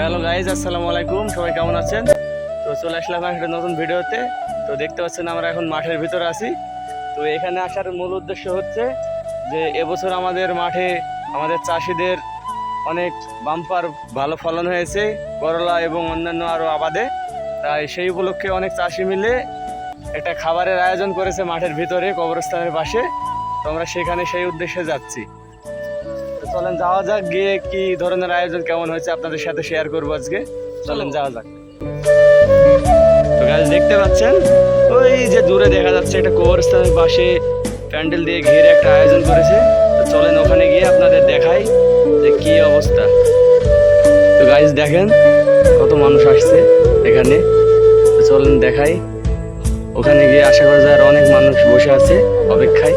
Hello guys, আসসালামু আলাইকুম। সবাই কেমন আছেন? তো চলে আসলাম একটা নতুন ভিডিওতে। তো দেখতে পাচ্ছেন আমরা এখন মাঠের ভিতরে আছি। তো এখানে আসার মূল উদ্দেশ্য হচ্ছে যে এবছর আমাদের মাঠে আমাদের চাষিদের অনেক বাম্পার ভালো ফলন হয়েছে করলা এবং অন্যান্য আরও আবাদে। তাই সেই উপলক্ষে অনেক চাষি মিলে একটা খাবারের আয়োজন করেছে মাঠের ভিতরে কবরস্থানের পাশে। তো আমরা সেখানে সেই উদ্দেশ্যে যাচ্ছি। তো চলেন যাওয়া যাক, গিয়ে কি ধরনের আয়োজন কেমন হয়েছে আপনাদের সাথে শেয়ার করবো আজকে। চলেন যাওয়া যাক। তো গাইস দেখতে পাচ্ছেন ওই যে দূরে দেখা যাচ্ছে একটা কবরস্থানের পাশে প্যান্ডেল দিয়ে ঘিরে একটা আয়োজন করেছে। তো চলেন ওখানে গিয়ে আপনাদের দেখাই যে কি অবস্থা। তো গাইস দেখেন কত মানুষ আসছে এখানে। তো চলেন দেখাই। ওখানে গিয়ে আশা করা যায় অনেক মানুষ বসে আছে অপেক্ষায়।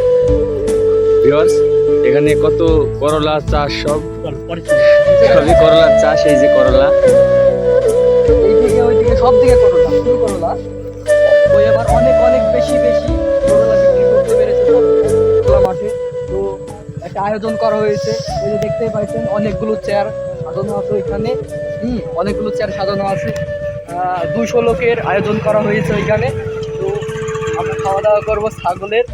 ভিউয়ার্স, এখানে কত করলা চাষ, সবই করলার চাষ। এই যে করলা, এইদিকে ওইদিকে সব দিকে করলা, শুধু করলা। ওই এবার অনেক অনেক বেশি বেশি করলা বিক্রি করতে পেরেছে করলা মাঠে। তো একটা আয়োজন করা হয়েছে। ওই যে দেখতেই পাইছেন অনেকগুলো চেয়ার সাজানো আছে ওইখানে। অনেকগুলো চেয়ার সাজানো আছে। 200 লোকের আয়োজন করা হয়েছে ওইখানে। তো আমরা খাওয়া দাওয়া করবো ছাগলের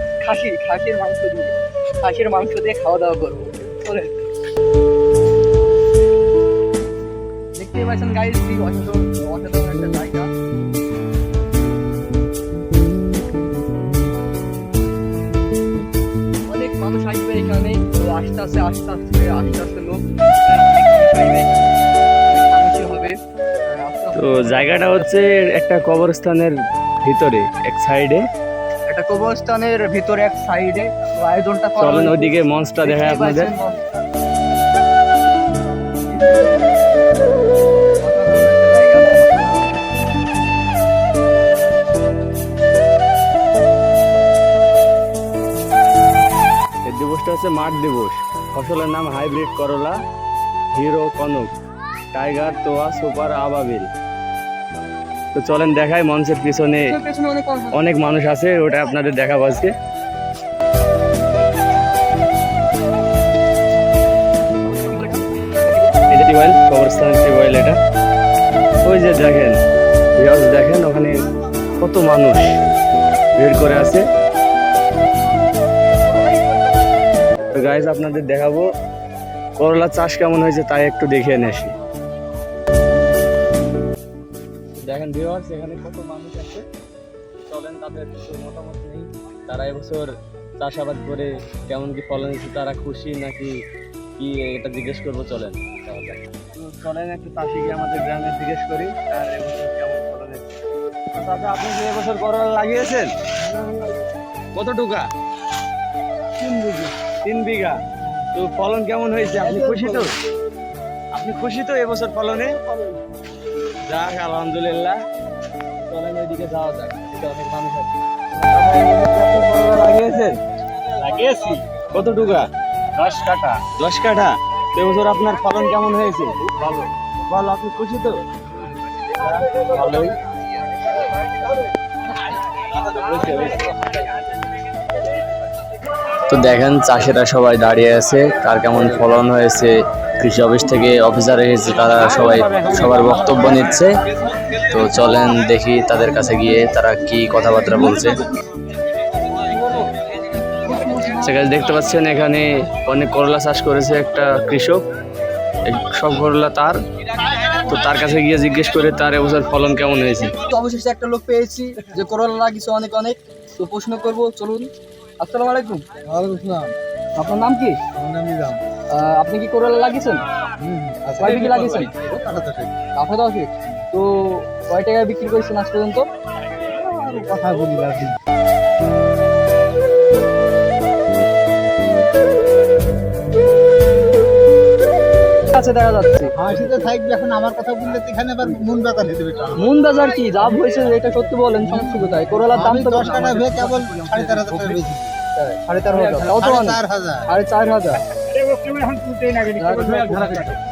খাসির মাংস দিয়ে খাওয়া দাওয়া করবো। চলেন। দেখতেই পাচ্ছেন গাইস, কি অসাধারণ একটা জায়গা। অনেক মানুষ আসবে এখানে। তো আস্তে আস্তে লোক হবে। তো জায়গাটা হচ্ছে একটা কবরস্থানের ভিতরে এক সাইডে, একটা কবরস্থানের ভিতরে এক সাইডে আয়োজনটা করা চলেন হয়েছে। ওইদিকে মঞ্চটা দেখায় আপনাদের। এই দিবসটা হচ্ছে মাঠ দিবস। ফসলের নাম হাইব্রিড করলা, হিরো কনক, টাইগার, তোয়া, সুপার, আবাবিল। তো চলেন দেখাই। মঞ্চের পিছনে অনেক মানুষ আছে, ওটা আপনাদের দেখাবো আজকে। এটা টিউবওয়েল, কবরস্থানের টিউবওয়েল এটা। ওই যে দেখেন ভিউয়ার্স, দেখেন ওখানে কত মানুষ ভিড় করে আছে। তো গাইজ আপনাদের দেখাবো করলা চাষ কেমন হয়েছে তাই একটু দেখে আসি। দেখেন ভিউয়ার্স, এখানে কত মানুষ আছে। চলেন তাদের মতামত নেই, তারা এবছর চাষাবাদ করে কেমন কি ফলন হয়েছে, তারা খুশি নাকি কি, এটা জিজ্ঞেস করবো। চলেন চলেন একটু চাষিকে আমাদের গ্রামে জিজ্ঞেস করি তার এবছর কেমন ফলন হয়েছে। চাচা, আপনি যে এবছর করলা লাগিয়েছেন কত টুকা? 3 বিঘা। তো ফলন কেমন হয়েছে? আপনি খুশি তো? এবছর ফলনে? যাক, আলহামদুলিল্লাহ। চলেন ওইদিকে যাওয়া যাক, অনেক মানুষ আছে। লাগিয়েছি। কত টুকা? 10 কাঠা। 10 কাঠা। তো এবছর আপনার ফলন কেমন হয়েছে? ভালো। আপনি খুশি তো? ভালোই। তো দেখেন চাষিরা সবাই দাঁড়িয়ে আছে, কার কেমন ফলন হয়েছে। কৃষি অফিস থেকে অফিসার এসেছে, তারা সবাই সবার বক্তব্য নিচ্ছে। তো চলেন দেখি তাদের কাছে গিয়ে তারা কি কথাবার্তা বলছে। সেখানে দেখতে পাচ্ছেন এখানে অনেক করলা চাষ করেছে একটা কৃষক, সব করলা তার। তো তার কাছে গিয়ে জিজ্ঞেস করে তার এবছর ফলন কেমন হয়েছে। তো অবশেষে একটা লোক পেয়েছি যে করলা লাগিয়েছে অনেক। তো প্রশ্ন করব, চলুন। আসসালামু আলাইকুম। আপনার নাম কি? আপনি কি করলা লাগিয়েছেন? কয় বিঘি লাগিয়েছেন? কাঠা 10। তো কয় টাকায় বিক্রি করেছেন আজ পর্যন্ত? কথা বলি রাখি। কাছে দেখা যাচ্ছে হাসিতে থাকবে। এখন আমার কথা বললে এখানে আবার মন বাজার হয়ে যাবে। মন বাজার কি লাভ হয়েছে এটা সত্যি বলেন, সমস্যা কোথায়? করলার দাম তো 10 টাকা ভেবে কেবল 13,500 টাকা বেশি। 4,500। তাও তো অনেক। 4,500।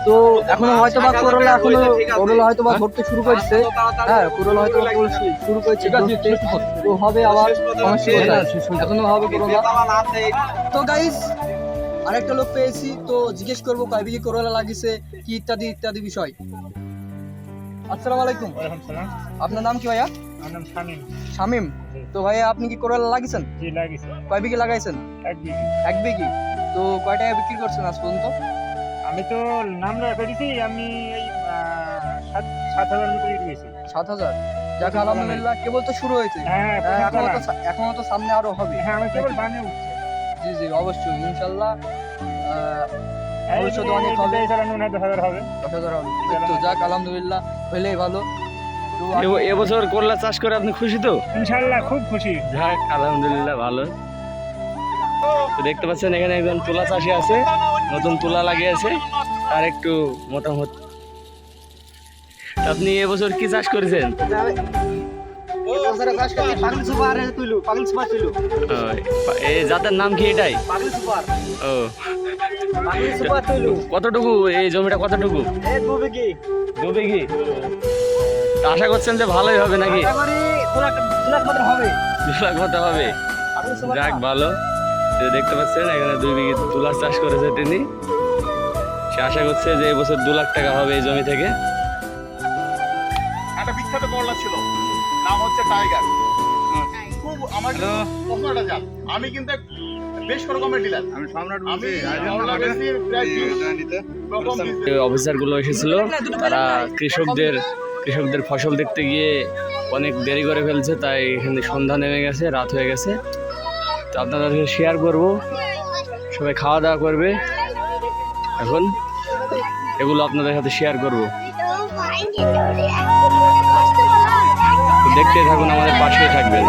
তো এখনো হয়তো বা করলা হয়তো বা ধরতে শুরু করছে। হ্যাঁ, করলা হয়তো শুরু করছে। তো হবে আবার সমস্যা কোথায়? এখনো হবে করলা। তো গাইস, আরেকটা লোক পেয়েছি, তো জিজ্ঞেস করবো কয় বিঘি করলা লাগিয়েছে, কি ইত্যাদি বিষয়। আসসালামু আলাইকুম। ওয়ালাইকুম সালাম। আপনার নাম কি ভাইয়া? আমার নাম শামীম। শামীম। তো ভাইয়া আপনি কি করলা লাগিয়েছেন? জি লাগিয়েছে। কয় বিঘি লাগাইছেন? 1 বিঘি। 1 বিঘি। তো কয় টাকা বিক্রি করছেন আজ পর্যন্ত? আমি তো নাম রেখেছি, আমি এই 7,000 মতো দিয়েছি। 7,000। যাক আলহামদুলিল্লাহ, কেবল তো শুরু হয়েছে। হ্যাঁ এখনো তো সামনে আরো হবে। হ্যাঁ আমি কেবল বানিয়ে উঠছি। জি জি অবশ্যই ইনশাল্লাহ ভবিষ্যতে অনেক হবে। 10,000 হবে। 10,000 হবে। এই তো যাক আলহামদুলিল্লাহ, হইলেই ভালো। তো এবছর করলা চাষ করে আপনি খুশি তো? ইনশাআল্লাহ খুব খুশি। যাক আলহামদুলিল্লাহ ভালো। তো দেখতে পাচ্ছেন এখানে একজন তুলা চাষি আছে, নতুন তুলা লাগিয়েছে, তার একটু মতামত। আপনি এবছর কি চাষ করেছেন? এই জাতের নাম কি এটাই? ও কতটুকু এই জমিটা কতটুকু? 2 বিঘি। তা আশা করছেন যে ভালোই হবে নাকি? 2 লাখ মতো হবে। যাক ভালো। তো দেখতে পাচ্ছেন এখানে 2 বিঘি তুলার চাষ করেছে তিনি। সে আশা করছে যে এবছর 2 লাখ টাকা হবে এই জমি থেকে। একটা বিখ্যাত করলা ছিল, নাম হচ্ছে টাইগার। খুব আমার পছন্দের জাত। আমি কিন্তু বেশ রকমের ডিলার। আমি করলা বেশি প্রায় 20 রকম অফিসারগুলো এসেছিল, তারা কৃষকদের ফসল দেখতে গিয়ে অনেক দেরি করে ফেলছে, তাই এখানে সন্ধ্যা নেমে গেছে, রাত হয়ে গেছে। তো আপনাদেরকে শেয়ার করব, সবাই খাওয়া দাওয়া করবে এখন, এগুলো আপনাদের সাথে শেয়ার করব। তো দেখতে থাকুন, আমাদের পাশেই থাকবেন।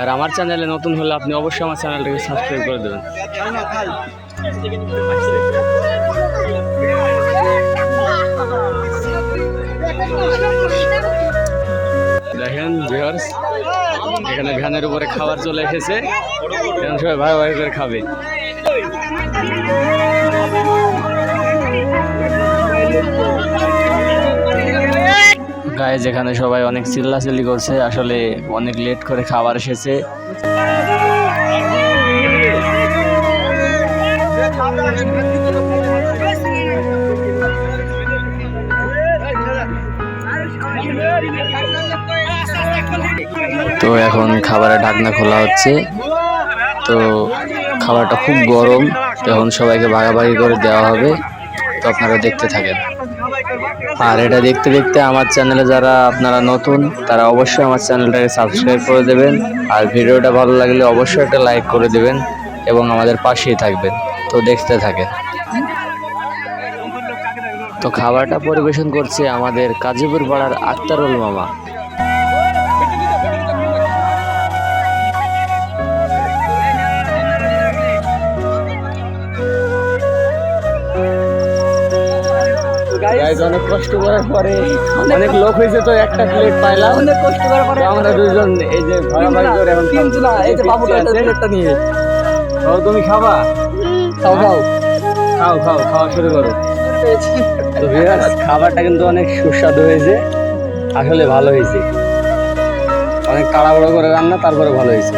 আর আমার চ্যানেলে নতুন হলে আপনি অবশ্যই আমার চ্যানেলটাকে সাবস্ক্রাইব করে দেবেন। দেখেন ভিউয়ার্স, এখানে ভ্যানের উপরে খাবার চলে এসেছে, এখন সবাই ভাই ভাই করে খাবে। গায়ে যেখানে সবাই অনেক চিল্লাচিল্লি করছে, আসলে অনেক লেট করে খাবার এসেছে। তো এখন খাবারের ঢাকনা খোলা হচ্ছে। তো খাবারটা খুব গরম, এখন সবাইকে ভাগাভাগি করে দেওয়া হবে। তো আপনারা দেখতে থাকেন। আর এটা দেখতে দেখতে আমার চ্যানেলে যারা আপনারা নতুন, তারা অবশ্যই আমার চ্যানেলটাকে সাবস্ক্রাইব করে দেবেন। আর ভিডিওটা ভালো লাগলে অবশ্যই একটা লাইক করে দেবেন এবং আমাদের পাশেই থাকবেন। তো দেখতে থাকেন। তো খাবারটা পরিবেশন করছে আমাদের কাজীপুর পাড়ার আক্তারুল মামা। অনেক কষ্ট করার পরে অনেক লোক হয়েছে, তো একটা প্লেট পাইলাম। অনেক কষ্ট করার পরে আমরা দুজন এই যে ভাগাভাগি করে এখন এই যে বাবুটা প্লেটটা নিয়ে তুমি খাবা? খাও খাও খাওয়া শুরু করো। তো ভিউয়ার্স, খাবারটা কিন্তু অনেক সুস্বাদু হয়েছে, আসলে ভালো হয়েছে। অনেক তাড়াহুড়ো করে রান্না, তারপরে ভালো হয়েছে।